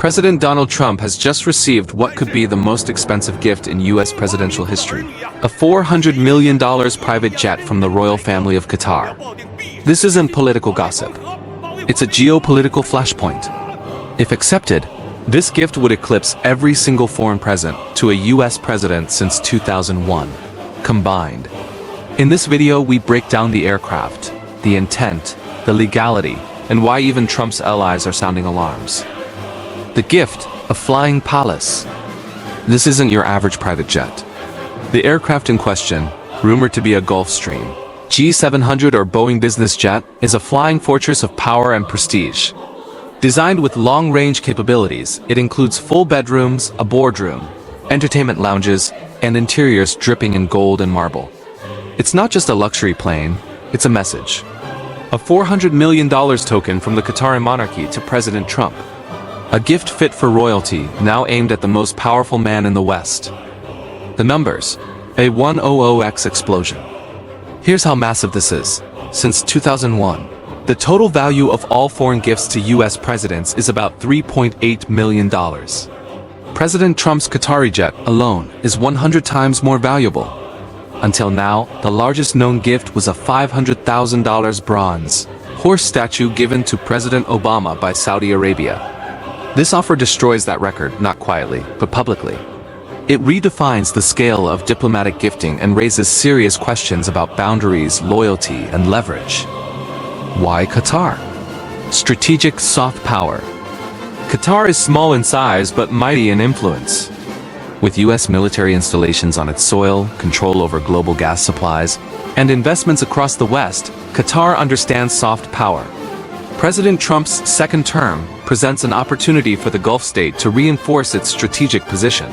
President Donald Trump has just received what could be the most expensive gift in U.S. presidential history. A $400 million private jet from the royal family of Qatar. This isn't political gossip. It's a geopolitical flashpoint. If accepted, this gift would eclipse every single foreign present to a U.S. president since 2001, combined. In this video, we break down the aircraft, the intent, the legality, and why even Trump's allies are sounding alarms. The gift, a flying palace. This isn't your average private jet. The aircraft in question, rumored to be a Gulfstream G700 or Boeing business jet, is a flying fortress of power and prestige. Designed with long-range capabilities, it includes full bedrooms, a boardroom, entertainment lounges, and interiors dripping in gold and marble. It's not just a luxury plane, it's a message. A $400 million token from the Qatari monarchy to President Trump. A gift fit for royalty, now aimed at the most powerful man in the West. The numbers: a 100x explosion. Here's how massive this is. Since 2001, the total value of all foreign gifts to U.S. presidents is about $3.8 million. President Trump's Qatari jet alone is 100 times more valuable. Until now, the largest known gift was a $500,000 bronze horse statue given to President Obama by Saudi Arabia. This offer destroys that record, not quietly, but publicly. It redefines the scale of diplomatic gifting and raises serious questions about boundaries, loyalty, and leverage. Why Qatar? Strategic soft power. Qatar is small in size but mighty in influence. With U.S. military installations on its soil, control over global gas supplies, and investments across the West, Qatar understands soft power. President Trump's second term presents an opportunity for the Gulf state to reinforce its strategic position.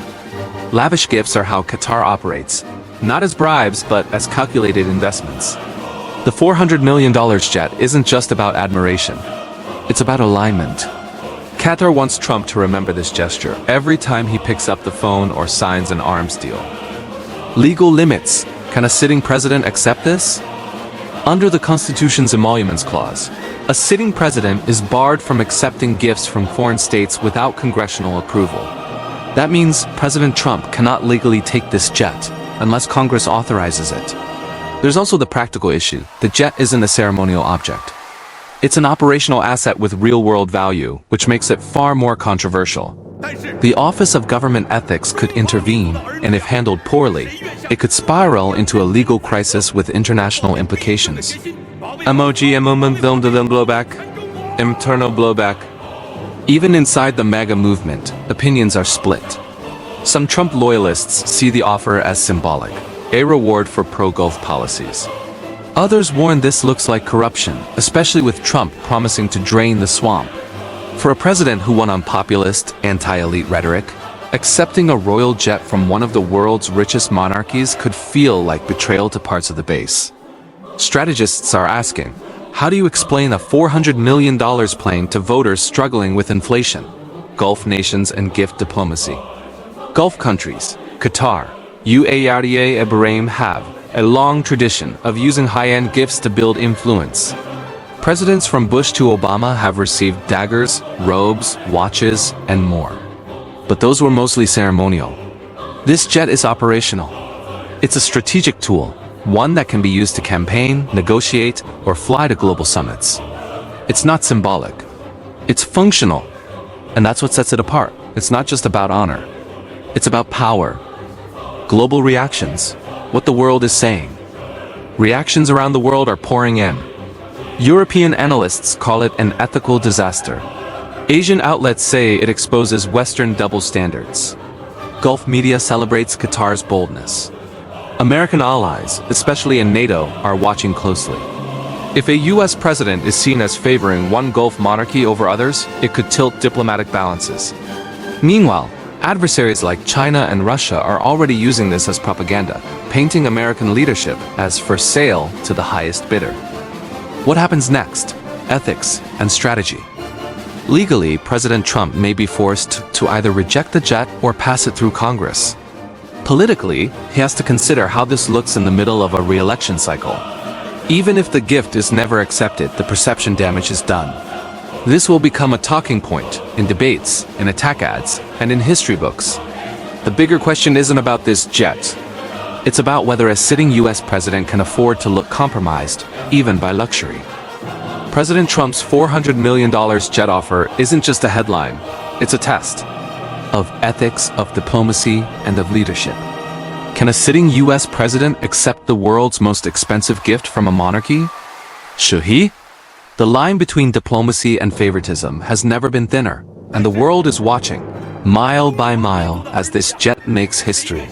Lavish gifts are how Qatar operates, not as bribes but as calculated investments. The $400 million jet isn't just about admiration. It's about alignment. Qatar wants Trump to remember this gesture every time he picks up the phone or signs an arms deal. Legal limits. Can a sitting president accept this? Under the Constitution's emoluments clause, a sitting president is barred from accepting gifts from foreign states without congressional approval. That means President Trump cannot legally take this jet unless Congress authorizes it. There's also the practical issue. The jet isn't a ceremonial object. It's an operational asset with real-world value, which makes it far more controversial. The Office of Government Ethics could intervene, and if handled poorly, it could spiral into a legal crisis with international implications. Blowback. Internal blowback. Even inside the MAGA movement, opinions are split. Some Trump loyalists see the offer as symbolic, a reward for pro-Gulf policies. Others warn this looks like corruption, especially with Trump promising to drain the swamp. For a president who won on populist, anti-elite rhetoric, accepting a royal jet from one of the world's richest monarchies could feel like betrayal to parts of the base. Strategists are asking, how do you explain a $400 million plane to voters struggling with inflation, Gulf nations and gift diplomacy? Gulf countries, Qatar, UAE and Bahrain have a long tradition of using high-end gifts to build influence. Presidents from Bush to Obama have received daggers, robes, watches, and more. But those were mostly ceremonial. This jet is operational. It's a strategic tool, one that can be used to campaign, negotiate, or fly to global summits. It's not symbolic. It's functional. And that's what sets it apart. It's not just about honor. It's about power. Global reactions. What the world is saying. Reactions around the world are pouring in. European analysts call it an ethical disaster. Asian outlets say it exposes Western double standards. Gulf media celebrates Qatar's boldness. American allies, especially in NATO, are watching closely. If a U.S. president is seen as favoring one Gulf monarchy over others, it could tilt diplomatic balances. Meanwhile, adversaries like China and Russia are already using this as propaganda, painting American leadership as for sale to the highest bidder. What happens next? Ethics and strategy. Legally, President Trump may be forced to either reject the jet or pass it through Congress. Politically, he has to consider how this looks in the middle of a re-election cycle. Even if the gift is never accepted, the perception damage is done. This will become a talking point in debates, in attack ads, and in history books. The bigger question isn't about this jet. It's about whether a sitting US president can afford to look compromised, even by luxury. President Trump's $400 million jet offer isn't just a headline, it's a test of ethics, of diplomacy, and of leadership. Can a sitting US president accept the world's most expensive gift from a monarchy? Should he? The line between diplomacy and favoritism has never been thinner, and the world is watching, mile by mile, as this jet makes history.